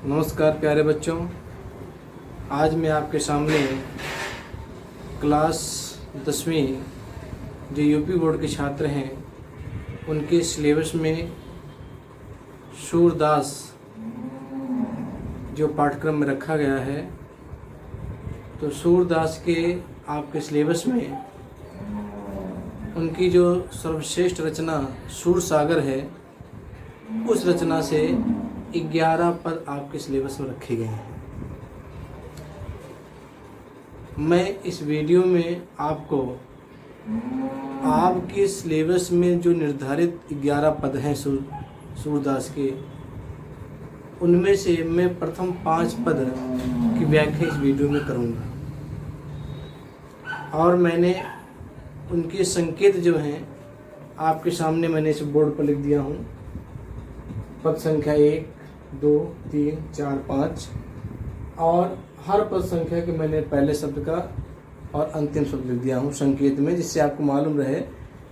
नमस्कार प्यारे बच्चों, आज मैं आपके सामने क्लास 10वीं जो यूपी बोर्ड के छात्र हैं उनके सिलेबस में सूरदास जो पाठ्यक्रम में रखा गया है, तो सूरदास के आपके सिलेबस में उनकी जो सर्वश्रेष्ठ रचना सूरसागर है, उस रचना से 11 पद आपके सिलेबस में रखे गए हैं। मैं इस वीडियो में आपको आपके सिलेबस में जो निर्धारित 11 पद हैं सूरदास के, उनमें से मैं प्रथम 5 पद की व्याख्या इस वीडियो में करूंगा और मैंने उनके संकेत जो हैं आपके सामने मैंने इस बोर्ड पर लिख दिया हूं। पद संख्या 1, 2, 3, 4, 5 और हर पद संख्या के मैंने पहले शब्द का और अंतिम शब्द लिख दिया हूँ संकेत में, जिससे आपको मालूम रहे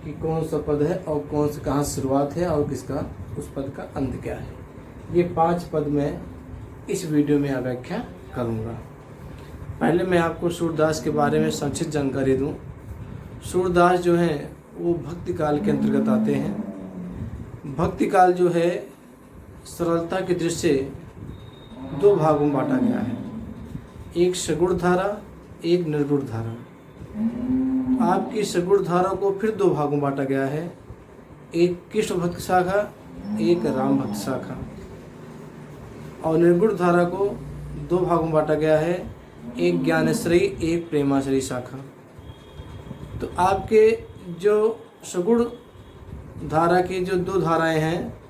कि कौन सा पद है और कौन सा कहाँ शुरुआत है और किसका उस पद का अंत क्या है। ये 5 पद मैं इस वीडियो में व्याख्या करूँगा। पहले मैं आपको सूरदास के बारे में संक्षिप्त जानकारी दूँ। सूरदास जो हैं वो भक्ति काल के अंतर्गत आते हैं। भक्ति काल जो है सरलता की दृष्टि से 2 भागों में बांटा गया है, एक सगुण धारा, एक निर्गुण धारा। आपकी सगुण धारा को फिर 2 भागों में बांटा गया है, एक कृष्ण भक्त शाखा, एक राम भक्त शाखा। और निर्गुण धारा को 2 भागों में बांटा गया है, एक ज्ञानाश्रयी, एक प्रेमाश्रयी शाखा। तो आपके जो सगुण धारा की जो 2 धाराएं हैं,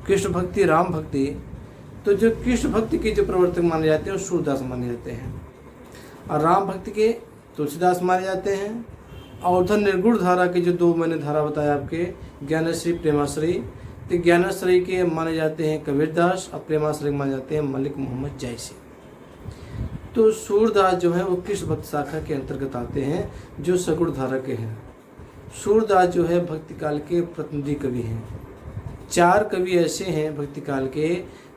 कृष्ण भक्ति, राम भक्ति, तो जो कृष्ण भक्ति के जो प्रवर्तक माने जाते हैं वो सूरदास माने जाते हैं और राम भक्ति के तुलसीदास माने जाते हैं। और उधर निर्गुण धारा के जो 2 मैंने धारा बताया आपके, ज्ञानाश्रयी, प्रेमाश्रयी, तो ज्ञानाश्रयी के माने जाते हैं कबीरदास और प्रेमाश्रयी माने जाते हैं मलिक मोहम्मद जैसी। तो सूरदास जो है वो कृष्ण भक्त शाखा के अंतर्गत आते हैं जो सगुण धारा के हैं। सूरदास जो है भक्ति काल के प्रतिनिधि कवि हैं। 4 कवि ऐसे हैं भक्ति काल के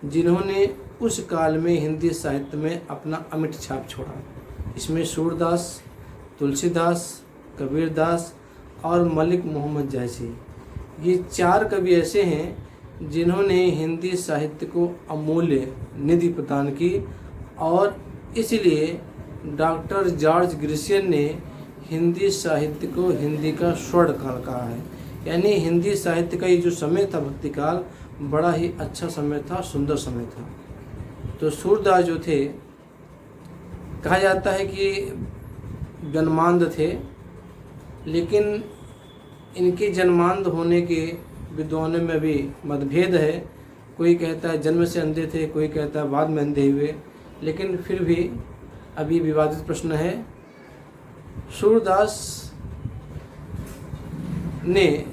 जिन्होंने उस काल में हिंदी साहित्य में अपना अमिट छाप छोड़ा। इसमें सूरदास, तुलसीदास, कबीरदास और मलिक मोहम्मद जैसी, ये 4 कवि ऐसे हैं जिन्होंने हिंदी साहित्य को अमूल्य निधि प्रदान की और इसलिए डॉक्टर जॉर्ज ग्रिशियन ने हिंदी साहित्य को हिंदी का स्वर्ण काल कहा है। यानी हिंदी साहित्य का ये जो समय था भक्ति काल, बड़ा ही अच्छा समय था, सुंदर समय था। तो सूरदास जो थे, कहा जाता है कि जन्मांध थे, लेकिन इनके जन्मांध होने के विद्वानों में भी मतभेद है। कोई कहता है जन्म से अंधे थे, कोई कहता है बाद में अंधे हुए, लेकिन फिर भी अभी विवादित प्रश्न है। सूरदास ने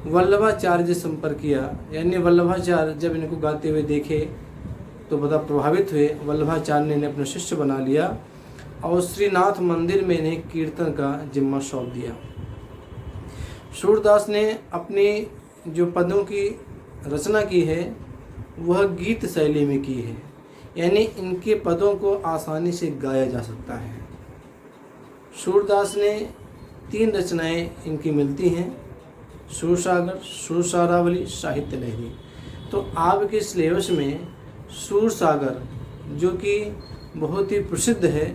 वल्लभाचार्य से संपर्क किया, यानी वल्लभाचार्य जब इनको गाते हुए देखे तो बड़ा प्रभावित हुए। वल्लभाचार्य ने इन्हें अपना शिष्य बना लिया और श्रीनाथ मंदिर में इन्हें कीर्तन का जिम्मा सौंप दिया। सूरदास ने अपनी जो पदों की रचना की है वह गीत शैली में की है, यानी इनके पदों को आसानी से गाया जा सकता है। सूरदास ने 3 रचनाएं इनकी मिलती हैं, सूरसागर, सुरसारावली, साहित्य लहरी। तो आपके सिलेबस में सूरसागर जो कि बहुत ही प्रसिद्ध है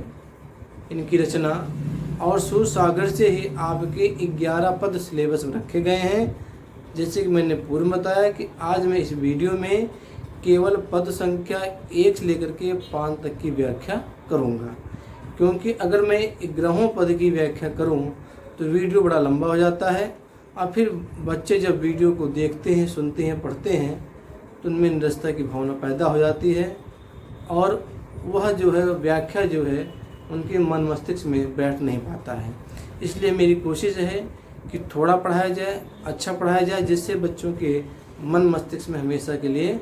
इनकी रचना, और सूरसागर से ही आपके 11 पद सिलेबस में रखे गए हैं। जैसे कि मैंने पूर्व बताया कि आज मैं इस वीडियो में केवल पद संख्या 1 से लेकर के 5 तक की व्याख्या करूंगा, क्योंकि अगर मैं 11 पद की व्याख्या करूं तो वीडियो बड़ा लंबा हो जाता है और फिर बच्चे जब वीडियो को देखते हैं, सुनते हैं, पढ़ते हैं तो उनमें निरस्ता की भावना पैदा हो जाती है और वह जो है व्याख्या जो है उनके मन मस्तिष्क में बैठ नहीं पाता है। इसलिए मेरी कोशिश है कि थोड़ा पढ़ाया जाए, अच्छा पढ़ाया जाए, जिससे बच्चों के मन मस्तिष्क में हमेशा के लिए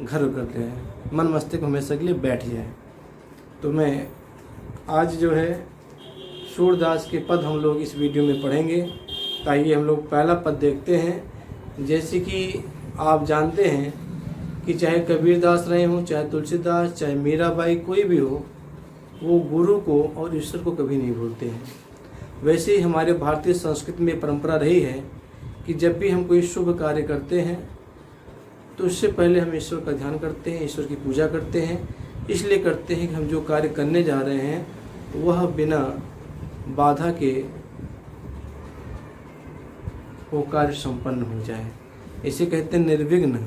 घर करते हैं, मन मस्तिष्क हमेशा के लिए बैठ जाए। तो मैं आज जो है सूरदास के पद हम लोग इस वीडियो में पढ़ेंगे। ताइए हम लोग पहला पद देखते हैं। जैसे कि आप जानते हैं कि चाहे कबीरदास रहे हों, चाहे तुलसीदास, चाहे मीराबाई, कोई भी हो, वो गुरु को और ईश्वर को कभी नहीं भूलते हैं। वैसे ही हमारे भारतीय संस्कृति में परंपरा रही है कि जब भी हम कोई शुभ कार्य करते हैं तो उससे पहले हम ईश्वर का ध्यान करते हैं, ईश्वर की पूजा करते हैं। इसलिए करते हैं कि हम जो कार्य करने जा रहे हैं वह बिना बाधा के वो कार्य संपन्न हो जाए। इसे कहते हैं निर्विघ्न,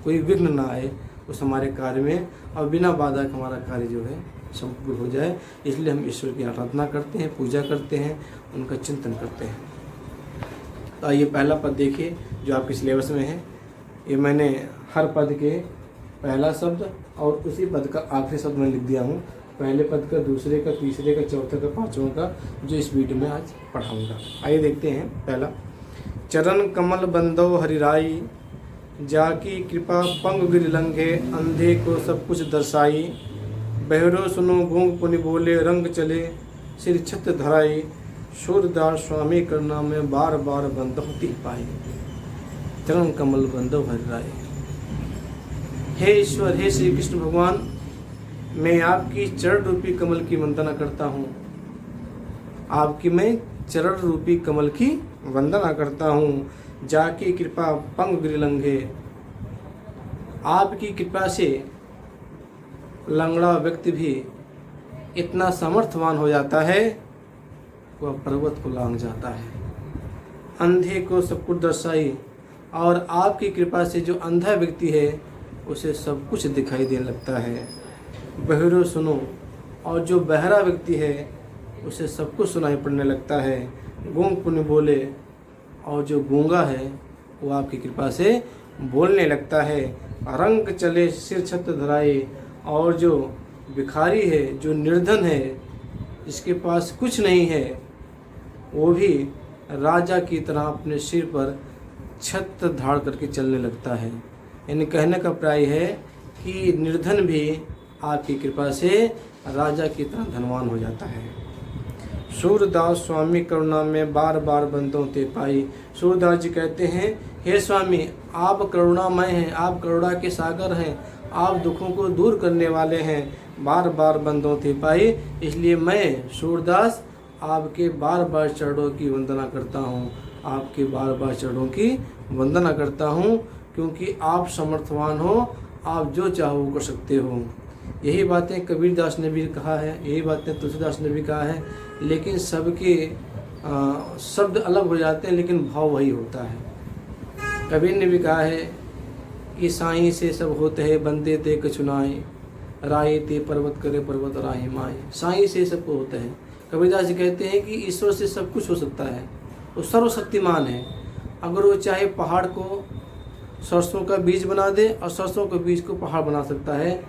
कोई विघ्न ना आए उस हमारे कार्य में, और बिना बाधा का हमारा कार्य जो है संपूर्ण हो जाए। इसलिए हम ईश्वर की आराधना करते हैं, पूजा करते हैं, उनका चिंतन करते हैं। तो आइए पहला पद देखिए जो आपके सिलेबस में है। ये मैंने हर पद के पहला शब्द और उसी पद का आखिरी शब्द मैं लिख दिया हूँ। पहले पद का, दूसरे का, तीसरे का, चौथे का, पाँचवें का, जो इस वीडियो में आज पढ़ाऊँगा। आइए देखते हैं। पहला, चरण कमल बंदो हरिराई, जाकी कृपा पंग गिर लंघे, अंधे को सब कुछ दर्शाई, बहरो सुनो गूंग पुनि बोले, रंग चले सिर छत धराई, सूरदास स्वामी करना में बार बार बंदोती पाई, चरण कमल बंदो हरिराई। हे ईश्वर, हे श्री कृष्ण भगवान, मैं आपकी चरण रूपी कमल की वंदना करता हूँ। आपकी मैं चरण रूपी कमल की वंदना करता हूँ। जाकी कृपा पंग गिर लंघे, आपकी कृपा से लंगड़ा व्यक्ति भी इतना समर्थवान हो जाता है वह पर्वत को लांघ जाता है। अंधे को सब कुछ दर्शाई, और आपकी कृपा से जो अंधा व्यक्ति है उसे सब कुछ दिखाई देने लगता है। बहरो सुनो, और जो बहरा व्यक्ति है उसे सब कुछ सुनाई पड़ने लगता है। गूंग पुण्य बोले, और जो गूंगा है वो आपकी कृपा से बोलने लगता है। रंग चले सिर छत धराए, और जो भिखारी है, जो निर्धन है, जिसके पास कुछ नहीं है, वो भी राजा की तरह अपने सिर पर छत धाड़ करके चलने लगता है। यानी कहने का प्राय है कि निर्धन भी आपकी कृपा से राजा की तरह धनवान हो जाता है। सूरदास स्वामी करुणा में बार बार बंदों ते पाई। सूरदास जी कहते हैं, हे स्वामी, आप करुणामय हैं, आप करुणा के सागर हैं, आप दुखों को दूर करने वाले हैं, बार बार बंदों ते पाई। इसलिए मैं सूरदास आपके बार बार चरणों की वंदना करता हूँ, आपके बार बार चरणों की वंदना करता हूँ, क्योंकि आप समर्थवान हो, आप जो चाहो कर सकते हो। यही बातें कबीरदास ने भी कहा है, यही बातें तुलसीदास ने भी कहा है, लेकिन सबके शब्द अलग हो जाते हैं, लेकिन भाव वही होता है। कबीर ने भी कहा है कि साईं से सब होते हैं, बंदे ते कछुनाए, राय ते पर्वत करे पर्वत राही माए। साईं से सब होते हैं। कबीरदास जी कहते हैं कि ईश्वर से सब कुछ हो सकता है, वो सर्वशक्तिमान है। अगर वो चाहे पहाड़ को सरसों का बीज बना दे और सरसों के बीज को पहाड़ बना सकता है,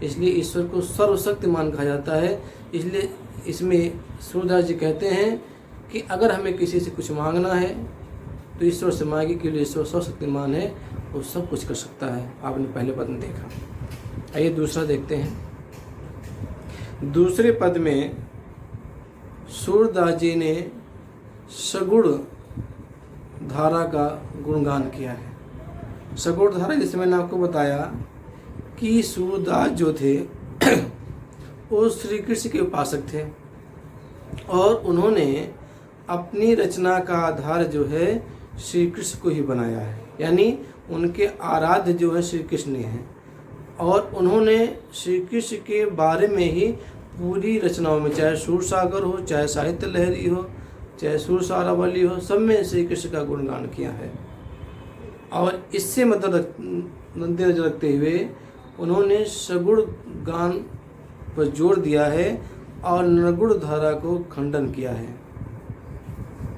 इसलिए ईश्वर को सर्वशक्तिमान कहा जाता है। इसलिए इसमें सूरदास जी कहते हैं कि अगर हमें किसी से कुछ मांगना है तो ईश्वर से मांगे, के लिए ईश्वर सर्वशक्तिमान है, वो सब कुछ कर सकता है। आपने पहले पद में देखा। आइए दूसरा देखते हैं। दूसरे पद में सूरदास जी ने सगुण धारा का गुणगान किया है। सगुण धारा, जैसे मैंने आपको बताया कि सूरदास जो थे वो श्री कृष्ण के उपासक थे, और उन्होंने अपनी रचना का आधार जो है श्री कृष्ण को ही बनाया है। यानी उनके आराध्य जो है श्री कृष्ण हैं, और उन्होंने श्री कृष्ण के बारे में ही पूरी रचनाओं में, चाहे सूरसागर हो, चाहे साहित्य लहरी हो, चाहे सूरसारावली हो, सब में श्री कृष्ण का गुणगान किया है। और इससे मद्देनजर रखते हुए उन्होंने सगुण गान पर जोर दिया है और निर्गुण धारा को खंडन किया है।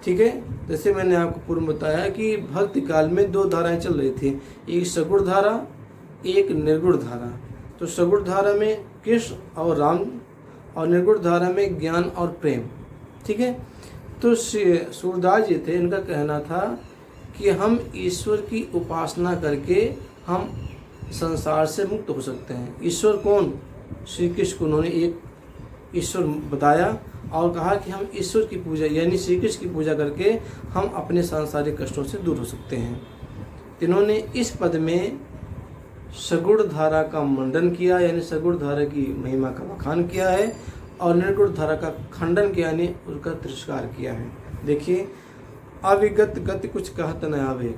ठीक है, जैसे मैंने आपको पूर्व बताया कि भक्ति काल में दो धाराएं चल रही थी, एक सगुण धारा, एक निर्गुण धारा। तो सगुण धारा में कृष्ण और राम, और निर्गुण धारा में ज्ञान और प्रेम। ठीक है, तो सूरदास जी थे, इनका कहना था कि हम ईश्वर की उपासना करके हम संसार से मुक्त हो सकते हैं। ईश्वर कौन? श्री कृष्ण को उन्होंने एक ईश्वर बताया और कहा कि हम ईश्वर की पूजा यानी श्री कृष्ण की पूजा करके हम अपने सांसारिक कष्टों से दूर हो सकते हैं। इन्होंने इस पद में सगुण धारा का मंडन किया, यानी सगुण धारा की महिमा का बखान किया है, और निर्गुण धारा का खंडन किया, यानी उसका तिरस्कार किया है। देखिए, अविगत गति कुछ कहत न आवे,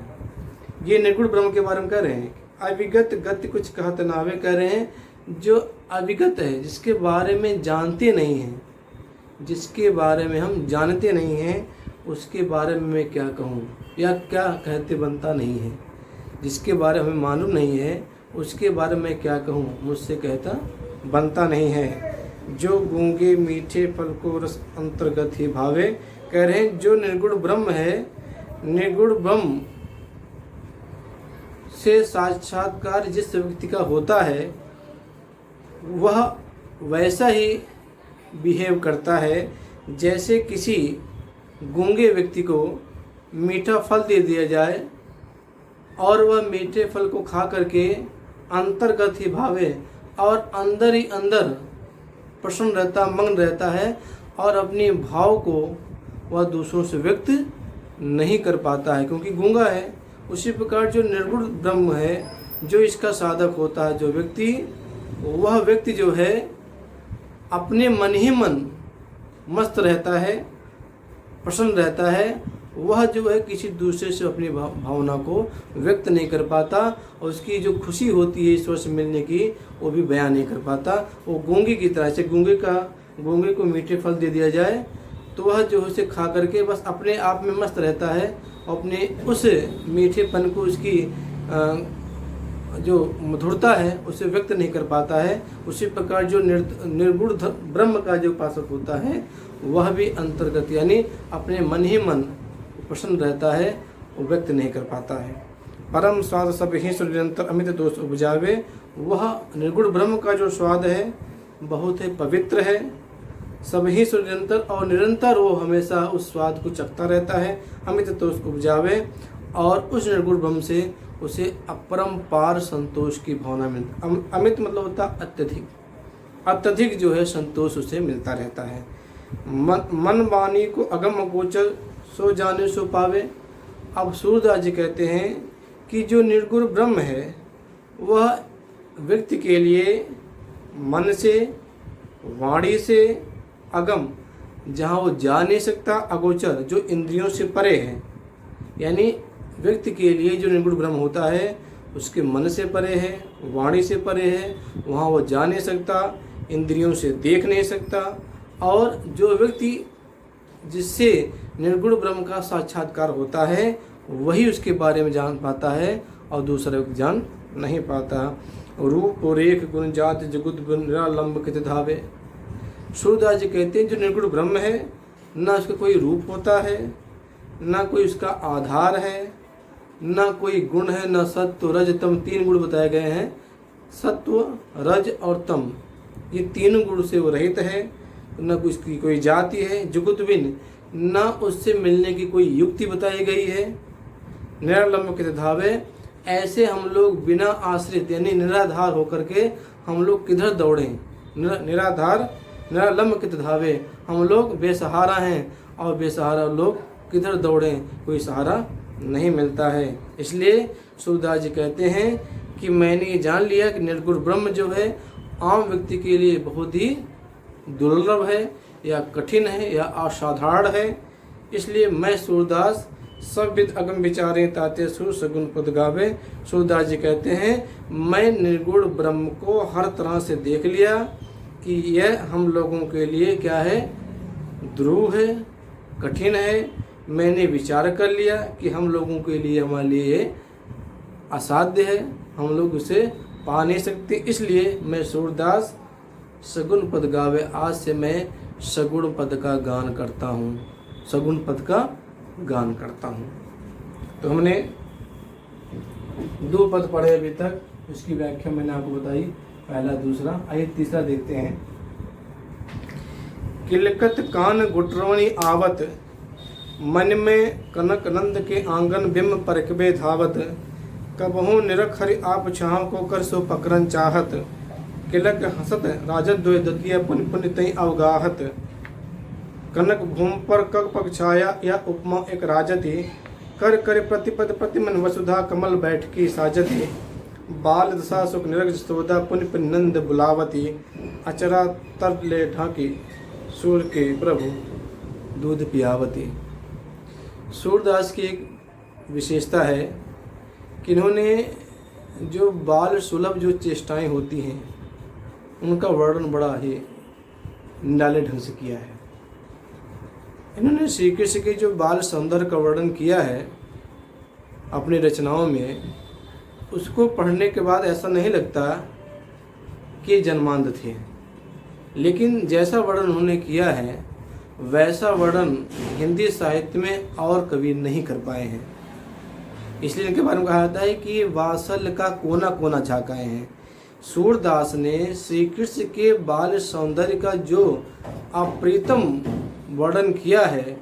ये निर्गुण ब्रह्म के बारे में कह रहे हैं। अविगत गति कुछ कहत न आवे कह रहे हैं, जो अविगत है, जिसके बारे में जानते नहीं हैं, जिसके बारे में हम जानते नहीं हैं, उसके बारे में मैं क्या कहूँ या क्या कहते बनता नहीं है। जिसके बारे में हमें मालूम नहीं है, उसके बारे में क्या कहूँ, मुझसे कहता बनता नहीं है। जो गूंगे मीठे फल को रस अंतर्गत ही भावे, कह रहे हैं जो निर्गुण ब्रह्म है, निर्गुण ब्रह्म से साक्षात्कार जिस व्यक्ति का होता है, वह वैसा ही बिहेव करता है जैसे किसी गूंगे व्यक्ति को मीठा फल दे दिया जाए और वह मीठे फल को खा करके अंतर्गत ही भावे और अंदर ही अंदर प्रसन्न रहता, मग्न रहता है, और अपने भाव को वह दूसरों से व्यक्त नहीं कर पाता है क्योंकि गूंगा है। उसी प्रकार जो निर्गुण ब्रह्म है, जो इसका साधक होता है, जो व्यक्ति, वह व्यक्ति जो है अपने मन ही मन मस्त रहता है, प्रसन्न रहता है। वह जो है किसी दूसरे से अपनी भावना को व्यक्त नहीं कर पाता, और उसकी जो खुशी होती है ईश्वर से मिलने की, वो भी बयान नहीं कर पाता। वो गूंगे की तरह से, गूंगे को मीठे फल दे दिया जाए तो वह जो उसे खा करके बस अपने आप में मस्त रहता है, अपने उस मीठेपन को, उसकी जो मधुरता है उसे व्यक्त नहीं कर पाता है। उसी प्रकार जो निर्गुण ब्रह्म का जो उपासक होता है, वह भी अंतर्गत यानी अपने मन ही मन प्रसन्न रहता है, वो व्यक्त नहीं कर पाता है। परम स्वाद सब ही निरंतर अमित दोष उपजावे, वह निर्गुण ब्रह्म का जो स्वाद है बहुत ही पवित्र है, सब ही निरंतर, और निरंतर वो हमेशा उस स्वाद को चखता रहता है। अमित दोष उपजावे, और उस निर्गुण ब्रह्म से उसे अपरंपार संतोष की भावना मिलती। अमित मतलब होता अत्यधिक, अत्यधिक जो है संतोष उसे मिलता रहता है। मन वाणी को अगम अगोचर सो जाने सो पावे। अब सूरदास जी कहते हैं कि जो निर्गुण ब्रह्म है, वह व्यक्ति के लिए मन से, वाणी से अगम, जहाँ वो जा नहीं सकता, अगोचर जो इंद्रियों से परे है, यानी व्यक्ति के लिए जो निर्गुण ब्रह्म होता है उसके मन से परे है, वाणी से परे है, वहाँ वो जा नहीं सकता, इंद्रियों से देख नहीं सकता। और जो व्यक्ति जिससे निर्गुण ब्रह्म का साक्षात्कार होता है, वही उसके बारे में जान पाता है और दूसरा व्यक्ति जान नहीं पाता। रूप और रेख गुण जात जगुत निरालंब कित धावे। सूरदास जी कहते हैं जो निर्गुण ब्रह्म है, ना उसका कोई रूप होता है, ना कोई उसका आधार है, ना कोई गुण है, ना सत्व रज तम, तीन गुण बताए गए हैं, सत्व रज और तम, ये तीनों गुण से वो रहित है। न उसकी कोई जाति है, जुगुत बिन, न उससे मिलने की कोई युक्ति बताई गई है। निरालंब कित धावे, ऐसे हम लोग बिना आश्रित यानी निराधार होकर के हम लोग किधर दौड़ें। निराधार निरालंब कित धावे, हम लोग बेसहारा हैं और बेसहारा लोग किधर दौड़ें, कोई सहारा नहीं मिलता है। इसलिए सूरदास जी कहते हैं कि मैंने ये जान लिया कि निर्गुण ब्रह्म जो है आम व्यक्ति के लिए बहुत ही दुर्लभ है, या कठिन है, या असाधारण है। इसलिए मैं सूरदास सब विद अगम विचारे ताते सुर सगुन पद गावे। सूरदास जी कहते हैं मैं निर्गुण ब्रह्म को हर तरह से देख लिया कि यह हम लोगों के लिए क्या है, ध्रुव है, कठिन है। मैंने विचार कर लिया कि हम लोगों के लिए, हमारे लिए असाध्य है, हम लोग उसे पा नहीं सकते। इसलिए मैं सूरदास सगुन पद गावे, आज से मैं सगुण पद का गान करता हूँ, सगुण पद का गान करता हूँ। तो हमने 2 पद पढ़े अभी तक, उसकी व्याख्या मैंने आपको बताई, पहला दूसरा। आइए तीसरा देखते हैं। किलकत कान गुटरवणी आवत, मन में कनक नंद के आंगन बिंब परकबे धावत। कबहू निरख हरि आप छाव को कर सो पकरन चाहत। किलक हसत राजत द्वय दतिया पुन पुन तई अवगाहत। कनक भूम पर कग पग छाया या उपमा एक राजति। कर कर प्रतिपद प्रतिमन वसुधा कमल बैठ की साजति। बाल दशा सुख निरग जसोदा पुन नंद बुलावती अचरा तर ले ढाकी सूर के प्रभु दूध पियावती। सूरदास की एक विशेषता है कि इन्होंने जो बाल सुलभ जो चेष्टाएं होती हैं उनका वर्णन बड़ा ही निराले ढंग से किया है। इन्होंने श्री कृष्ण के जो बाल सौंदर्य का वर्णन किया है अपनी रचनाओं में, उसको पढ़ने के बाद ऐसा नहीं लगता कि ये जन्मांध थे, लेकिन जैसा वर्णन उन्होंने किया है वैसा वर्णन हिंदी साहित्य में और कवि नहीं कर पाए हैं। इसलिए इनके बारे में कहा जाता है कि वात्सल का कोना कोना झाँकाए हैं। सूरदास ने श्री कृष्ण के बाल सौंदर्य का जो अप्रीतम वर्णन किया है,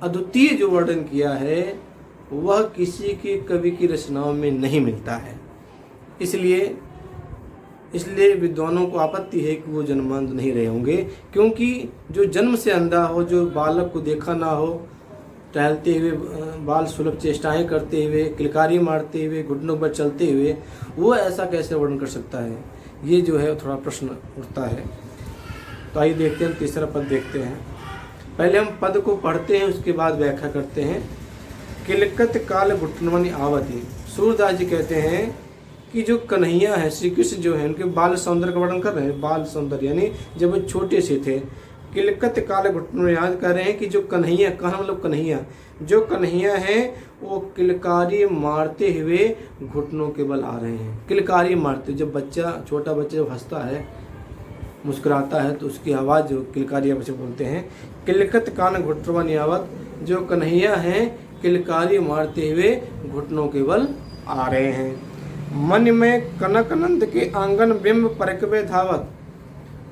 अद्वितीय जो वर्णन किया है, वह किसी की कवि की रचनाओं में नहीं मिलता है। इसलिए विद्वानों को आपत्ति है कि वो जन्मांध नहीं रहे होंगे, क्योंकि जो जन्म से अंधा हो, जो बालक को देखा ना हो, टहलते हुए बाल सुलभ चेष्टाएं करते हुए, किलकारी मारते हुए, घुटनों पर चलते हुए, वो ऐसा कैसे वर्णन कर सकता है? ये जो है थोड़ा प्रश्न उठता है। तो आइए देखते हैं, तीसरा पद देखते हैं। पहले हम पद को पढ़ते हैं, उसके बाद व्याख्या करते हैं। किलकत काल घुटनवनी आवती। सूरदास जी कहते हैं कि जो कन्हैया है, श्री कृष्ण जो है, उनके बाल सौंदर्य का वर्णन कर रहे हैं। बाल सौंदर्य यानी जब वो छोटे से थे। किलकत काल घुटनों याद कर रहे हैं कि जो कन्हैया, कहाँ मतलब कन्हैया, जो कन्हैया है वो किलकारी मारते हुए घुटनों के बल आ रहे हैं। किलकारी मारते, जब बच्चा, छोटा बच्चा जब हंसता है, मुस्कुराता है, तो उसकी आवाज़ जो किलकारी से बोलते हैं। किलकत कान घुटनवा नियावत, जो कन्हैया हैं किलकारी मारते हुए घुटनों के बल आ रहे हैं। मन में कनक नंद के आंगन बिंब परकवे धावत।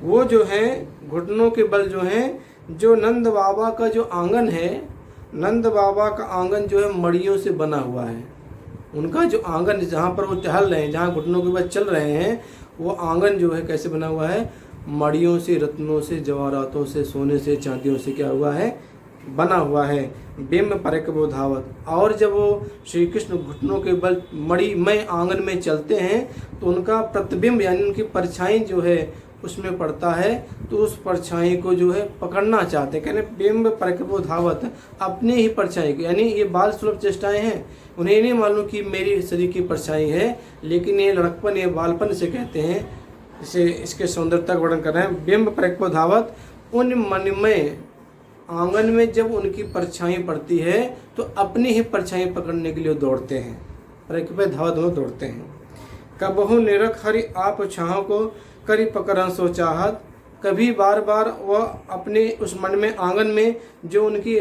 वो जो है घुटनों के बल जो हैं, जो नंद बाबा का जो आंगन है, नंद बाबा का आंगन जो है मड़ियों से बना हुआ है। उनका जो आंगन जहाँ पर वो टहल रहे हैं, जहाँ घुटनों के बल चल रहे हैं, वो आंगन जो है कैसे बना हुआ है? मड़ियों से, रत्नों से, जवाहरातों से, सोने से, चांदियों से क्या हुआ है? बना हुआ है। बिंब परक वो धावत। और जब वो श्री कृष्ण घुटनों के बल मणि में आंगन में चलते हैं तो उनका प्रतिबिंब यानी उनकी परछाई जो है उसमें पड़ता है, तो उस परछाई को जो है पकड़ना चाहते हैं। कहने बिंब परक वो धावत, अपनी ही परछाई को, यानी ये बाल सुलभ चेष्टाएं हैं, उन्हें नहीं मालूम कि मेरी शरीर की परछाई है, लेकिन ये लड़कपन, ये बालपन से कहते हैं, इसे इसके सौंदर्यता का वर्णन कर रहे हैं। बिंब परक वो धावत, उन मनमय आंगन में जब उनकी परछाई पड़ती है तो अपनी ही परछाई पकड़ने के लिए दौड़ते हैं, परक पे धावत में दौड़ते हैं। कबहु निरख हरि आप छाँव को करी पकड़न सो चाहत। कभी बार बार वह अपने उस मन में आंगन में जो उनकी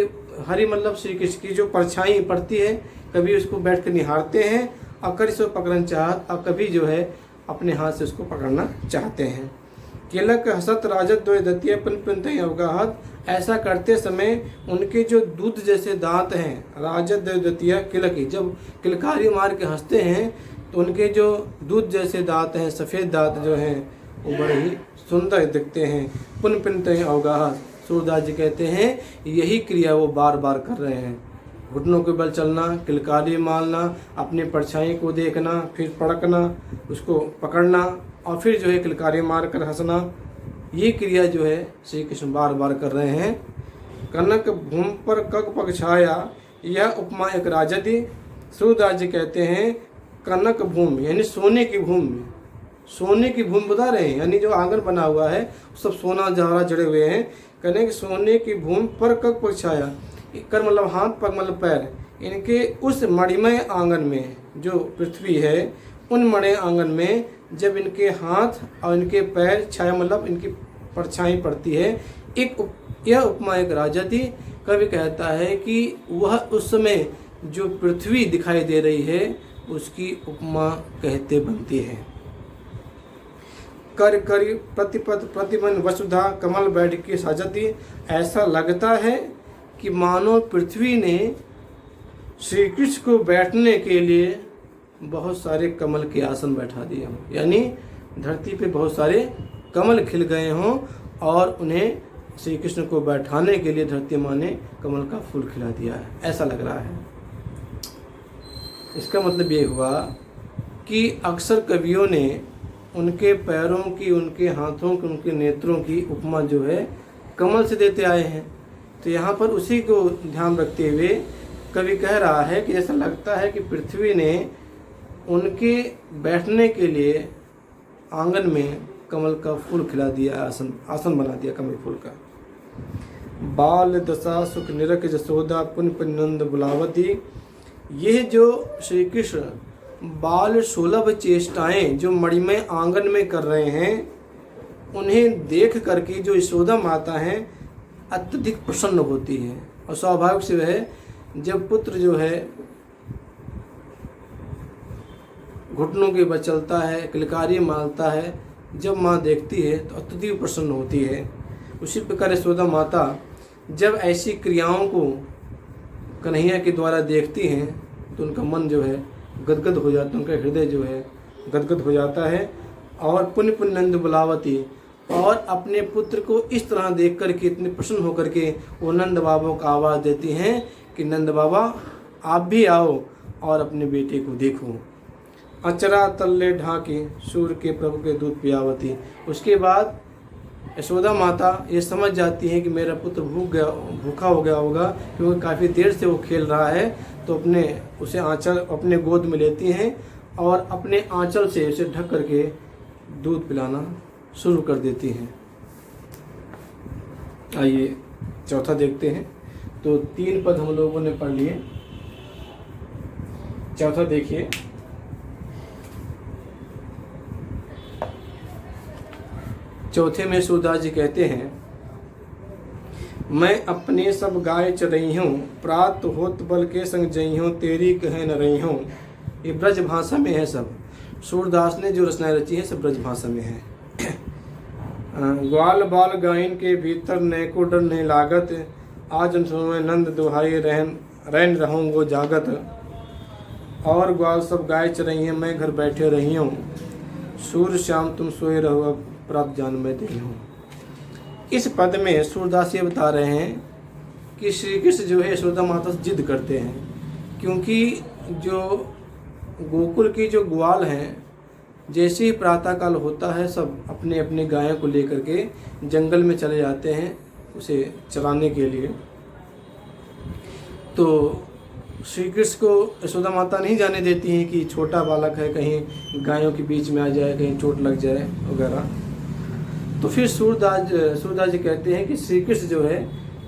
हरि मतलब श्री कृष्ण की जो परछाई पड़ती है, कभी उसको बैठ कर निहारते हैं और करी सो पकड़न चाहत, और कभी जो है अपने हाथ से उसको पकड़ना चाहते हैं। किलक हसत राजत द्वय दतिय पुन अवगाहत। ऐसा करते समय उनके जो दूध जैसे दांत हैं, राजत द्वय दतिय किलकी, जब किलकारी मार के हंसते हैं तो उनके जो दूध जैसे दांत हैं, सफ़ेद दांत जो हैं, वो बड़े ही सुंदर दिखते हैं। पुन अवगाहत। सूरदास जी कहते हैं यही क्रिया वो बार बार कर रहे हैं। घुटनों के बल चलना, किलकारी मारना, अपनी परछाई को देखना, फिर पड़कना, उसको पकड़ना, और फिर जो है किलकारी मार कर हंसना, ये क्रिया जो है श्री कृष्ण बार बार कर रहे हैं। कनक भूमि पर कग पग छाया, यह उपमा एक राजति। सूरदास जी कहते हैं कनक भूमि यानी सोने की भूमि, सोने की भूमि बता रहे हैं, यानी जो आंगन बना हुआ है सब सोना जवाहरात जड़े हुए हैं। कहने कि सोने की भूमि पर कग पग छाया, कर मतलब हाथ, पग मतलब पैर, इनके उस मणिमय आंगन में जो पृथ्वी है, उन मणि आंगन में जब इनके हाथ और इनके पैर, छाया मतलब इनकी परछाई पड़ती है, यह उपमा एक राजा थी। कवि कहता है कि वह उस समय जो पृथ्वी दिखाई दे रही है उसकी उपमा कहते बनती है। कर करी प्रतिपद प्रतिमन वसुधा कमल बैठ के साजती। ऐसा लगता है कि मानो पृथ्वी ने श्री कृष्ण को बैठने के लिए बहुत सारे कमल के आसन बैठा दिए हों, यानी धरती पे बहुत सारे कमल खिल गए हों और उन्हें श्री कृष्ण को बैठाने के लिए धरती माँ ने कमल का फूल खिला दिया है, ऐसा लग रहा है। इसका मतलब ये हुआ कि अक्सर कवियों ने उनके पैरों की, उनके हाथों की, उनके नेत्रों की उपमा जो है कमल से देते आए हैं। तो यहाँ पर उसी को ध्यान रखते हुए कवि कह रहा है कि ऐसा लगता है कि पृथ्वी ने उनके बैठने के लिए आंगन में कमल का फूल खिला दिया, आसन बना दिया कमल फूल का। बाल दशा सुख निरख जसोदा पुन नंद बुलावती। यह जो श्री कृष्ण बाल सुलभ चेष्टाएं जो मणिमय आंगन में कर रहे हैं, उन्हें देख करके जो यशोदा माता हैं अत्यधिक प्रसन्न होती है। और स्वाभाविक से वह जब पुत्र जो है घुटनों के बल चलता है, किलकारी मारता है, जब माँ देखती है तो अत्यधिक प्रसन्न होती है। उसी प्रकार यशोदा माता जब ऐसी क्रियाओं को कन्हैया के द्वारा देखती हैं तो उनका मन जो है गदगद हो जाता है, उनका हृदय जो है गदगद हो जाता है। और पुण्य पुण्य नंद बुलावती, और अपने पुत्र को इस तरह देख कर के इतने प्रसन्न होकर के वो नंद बाबा को आवाज़ देती हैं कि नंद बाबा आप भी आओ और अपने बेटे को देखो। अचरा तल्ले ढाके सूर्य के प्रभु के दूध पियावती। उसके बाद यशोदा माता ये समझ जाती है कि मेरा पुत्र भूखा हो गया होगा, क्योंकि काफ़ी देर से वो खेल रहा है। तो उसे आंचल अपने गोद में लेती हैं और अपने आंचल से उसे ढक करके दूध पिलाना शुरू कर देती हैं। आइए चौथा देखते हैं। तो 3 पद हम लोगों ने पढ़ लिए, चौथा देखिए। चौथे में सूरदास जी कहते हैं, मैं अपने सब गाय चरई हूँ, प्रात होत बल के संग जई हूँ, तेरी कह न रही हूँ। ये ब्रज भाषा में है सब। सूरदास ने जो रचनाएं रची है सब ब्रज भाषा में है। ग्वाल बाल गायन के भीतर नैको डर नहीं लागत, आज में नंद दुहाई रहन रहूँगो जागत। और ग्वाल सब गाय चरई हैं, मैं घर बैठे रही हूँ, सूर्य श्याम तुम सोए रहो, अब प्राप्त जान में दे हूँ। इस पद में सूरदास ये बता रहे हैं कि श्री कृष्ण जो है यशोदा माता से जिद करते हैं, क्योंकि जो गोकुल की जो ग्वाल हैं, जैसे ही प्रातःकाल होता है सब अपने अपने गायों को लेकर के जंगल में चले जाते हैं उसे चराने के लिए। तो श्री कृष्ण को यशोदा माता नहीं जाने देती हैं कि छोटा बालक है, कहीं गायों के बीच में आ जाए, कहीं चोट लग जाए वगैरह। तो फिर सूरदास जी कहते हैं कि श्री कृष्ण जो है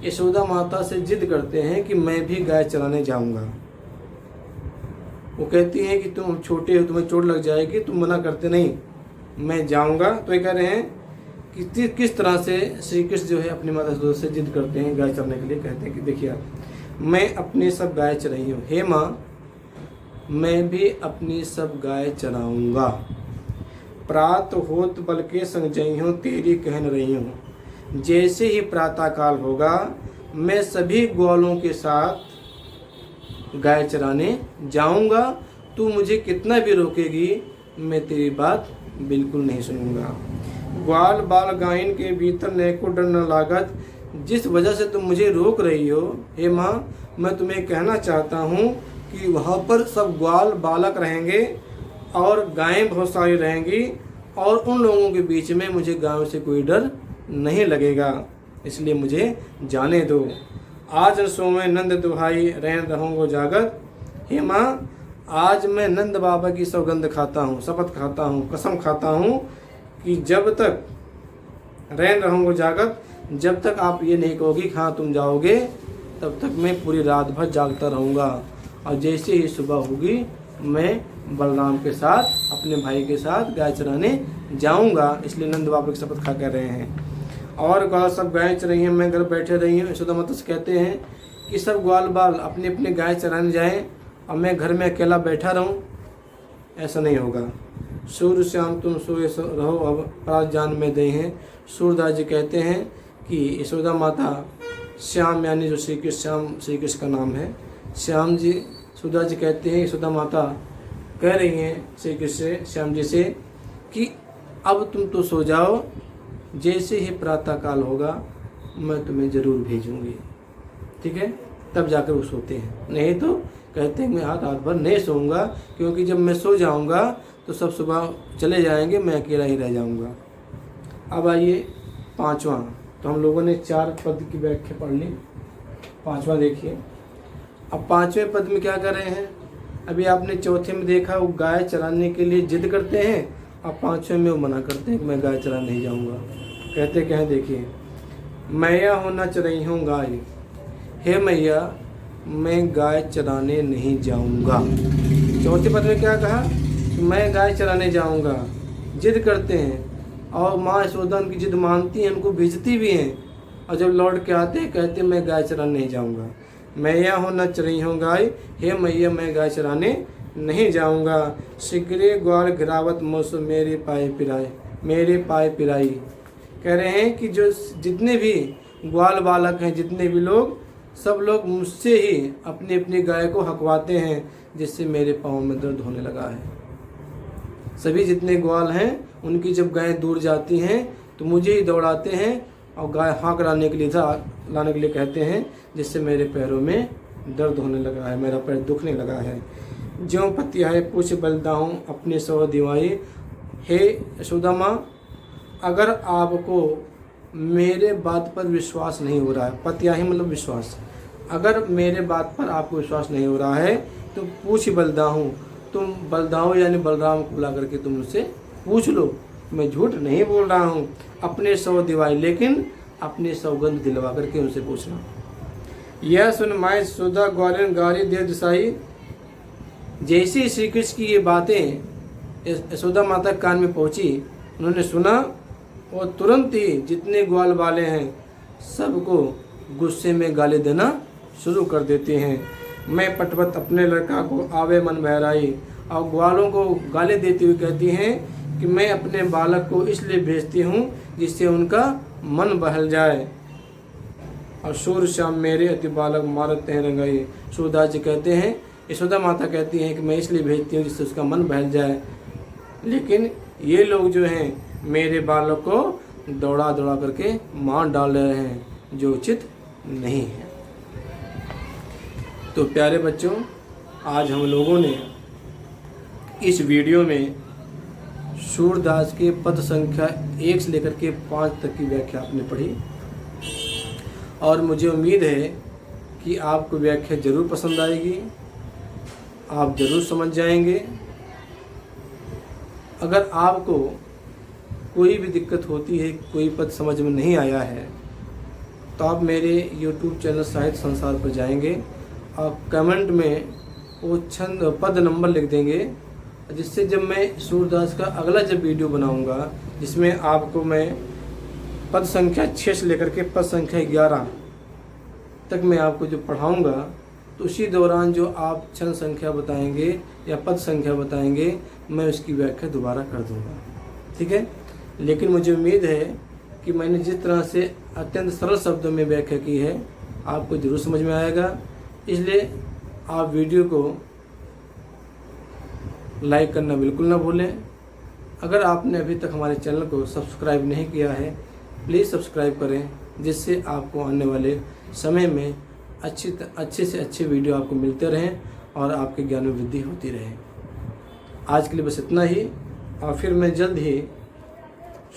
यशोदा माता से जिद करते हैं कि मैं भी गाय चराने जाऊंगा। वो कहती हैं कि तुम छोटे हो, तुम्हें चोट लग जाएगी, तुम मना करते नहीं, मैं जाऊंगा। तो ये कह रहे हैं कि किस तरह से श्री कृष्ण जो है अपनी माता से जिद करते हैं गाय चराने के लिए। कहते हैं कि देखिए मैं अपने सब गाय चराई हूँ, हे माँ मैं भी अपनी सब गाय चराऊंगा। प्रात होत बल के संग जई हूँ, तेरी कहन रही हूँ। जैसे ही प्रातःकाल होगा मैं सभी ग्वालों के साथ गाय चराने जाऊंगा। तू मुझे कितना भी रोकेगी मैं तेरी बात बिल्कुल नहीं सुनूंगा। ग्वाल बाल गायन के भीतर नैको डर न लागत। जिस वजह से तुम मुझे रोक रही हो हे माँ, मैं तुम्हें कहना चाहता हूँ कि वहाँ पर सब ग्वाल बालक रहेंगे और गायें बहुत सारी रहेंगी, और उन लोगों के बीच में मुझे गायों से कोई डर नहीं लगेगा, इसलिए मुझे जाने दो। आज सो में नंद दुहाई रहन रहूँगो जागत। हे माँ आज मैं नंद बाबा की सौगंध खाता हूँ, शपथ खाता हूँ, कसम खाता हूँ कि जब तक रहन रहूँगो जागत, जब तक आप ये नहीं कहोगी हाँ तुम जाओगे, तब तक मैं पूरी रात भर जागता रहूँगा। और जैसे ही सुबह होगी मैं बलराम के साथ, अपने भाई के साथ गाय चराने जाऊँगा। इसलिए नंद बाबा की शपथ खा कर रहे हैं। और ग्वाल सब गाय चराई हैं, मैं घर बैठे रही हूँ। यशोदा माता से कहते हैं कि सब ग्वाल बाल अपने अपने गाय चराने जाएं और मैं घर में अकेला बैठा रहूं, ऐसा नहीं होगा। सूर्य श्याम तुम सोए रहो, अब प्रात जान में दे हैं। सूरदास जी कहते हैं कि यशोदा माता श्याम यानी जो श्री कृष्ण, श्याम श्री कृष्ण का नाम है, श्याम जी। सूरदास जी कहते हैं यशोदा माता कह रही हैं श्री कृष्ण से, श्याम जी से कि अब तुम तो सो जाओ, जैसे ही प्रातःकाल होगा मैं तुम्हें ज़रूर भेजूंगी। ठीक है, तब जाकर वो सोते हैं, नहीं तो कहते हैं मैं रात भर नहीं सोऊंगा, क्योंकि जब मैं सो जाऊंगा तो सब सुबह चले जाएंगे, मैं अकेला ही रह जाऊंगा। अब आइए पांचवा। तो हम लोगों ने 4 पद की व्याख्या पढ़ ली। पांचवा देखिए। अब पांचवें पद में क्या कर रहे हैं? अभी आपने चौथे में देखा वो गाय चराने के लिए जिद करते हैं, अब पांचवें में वो मना करते हैं कि मैं गाय चराने नहीं जाऊंगा। कहते क्या है देखिए, मैया होना चरई हूँ गाय, हे मैया मैं गाय चराने नहीं जाऊंगा। चौथे पद में क्या कहा कि मैं गाय चराने जाऊंगा, जिद करते हैं और माँ यशोदा उनकी जिद मानती हैं, उनको भेजती भी हैं, और जब लौट के आते हैं कहते मैं गाय चराने नहीं जाऊंगा। मैया होना चरई हूँ गाय, हे मैया मैं गाय चराने नहीं जाऊंगा। शीघ्रे ग्वाल गिरावत मौसम मेरे पाए पिराए, मेरे पाए पिराई। कह रहे हैं कि जो जितने भी ग्वाल बालक हैं, जितने भी लोग, सब लोग मुझसे ही अपनी अपनी गाय को हकवाते हैं, जिससे मेरे पाँव में दर्द होने लगा है। सभी जितने ग्वाल हैं उनकी जब गायें दूर जाती हैं तो मुझे ही दौड़ाते हैं और गाय हाँक लाने के लिए कहते हैं, जिससे मेरे पैरों में दर्द होने लगा है, मेरा पैर दुखने लगा है। ज्यों पतियाए पूछ बलदाऊं अपने सौ दिवाई, हे यशोदा माँ अगर आपको मेरे बात पर विश्वास नहीं हो रहा है, पतियाही मतलब विश्वास, अगर मेरे बात पर आपको विश्वास नहीं हो रहा है तो पूछ बलदाऊं, तुम बलदाऊं यानी बलराम को बुला करके तुम मुझसे पूछ लो, मैं झूठ नहीं बोल रहा हूँ। अपने सौ दिवाई, लेकिन अपने सौगंध दिलवा करके उनसे पूछना। यह सुन माय सुधा ग्वालिन गारी देव दिशाई। जैसी श्री कृष्ण की ये बातें यशोदा माता कान में पहुंची, उन्होंने सुना और तुरंत ही जितने ग्वाल वाले हैं सबको गुस्से में गाली देना शुरू कर देते हैं। मैं पटवत अपने लड़का को आवे मन बहराई, और ग्वालों को गाली देती हुई कहती हैं कि मैं अपने बालक को इसलिए भेजती हूँ जिससे उनका मन बहल जाए। और सूर श्याम मेरे अति बालक मारते हैं रंगाई। सूरदास जी कहते हैं, यशोदा माता कहती हैं कि मैं इसलिए भेजती हूँ जिससे उसका मन बहल जाए, लेकिन ये लोग जो हैं मेरे बालक को दौड़ा दौड़ा करके मार डाल रहे हैं, जो उचित नहीं है। तो प्यारे बच्चों, आज हम लोगों ने इस वीडियो में सूरदास के पद संख्या 1 से लेकर के 5 तक की व्याख्या आपने पढ़ी, और मुझे उम्मीद है कि आपको व्याख्या ज़रूर पसंद आएगी, आप ज़रूर समझ जाएंगे। अगर आपको कोई भी दिक्कत होती है, कोई पद समझ में नहीं आया है, तो आप मेरे YouTube चैनल साहित्य संसार पर जाएंगे और कमेंट में वो छंद पद नंबर लिख देंगे, जिससे जब मैं सूरदास का अगला जब वीडियो बनाऊंगा जिसमें आपको मैं पद संख्या 6 से लेकर के पद संख्या 11 तक मैं आपको जो पढ़ाऊंगा, तो उसी दौरान जो आप छंद संख्या बताएंगे या पद संख्या बताएंगे, मैं उसकी व्याख्या दोबारा कर दूंगा, ठीक है। लेकिन मुझे उम्मीद है कि मैंने जिस तरह से अत्यंत सरल शब्दों में व्याख्या की है आपको ज़रूर समझ में आएगा। इसलिए आप वीडियो को लाइक करना बिल्कुल ना भूलें। अगर आपने अभी तक हमारे चैनल को सब्सक्राइब नहीं किया है, प्लीज़ सब्सक्राइब करें, जिससे आपको आने वाले समय में अच्छे से अच्छे वीडियो आपको मिलते रहें और आपके ज्ञान में वृद्धि होती रहे। आज के लिए बस इतना ही, और फिर मैं जल्द ही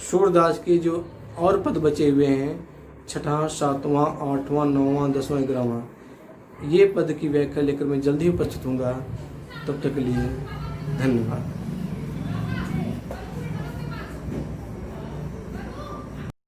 सूरदास के जो और पद बचे हुए हैं, 6वां, 7वां, 8वां, 9वां, 10वां, 11वां, ये पद की व्याख्या लेकर मैं जल्द ही उपस्थित होऊंगा। तब तक के लिए धन्यवाद।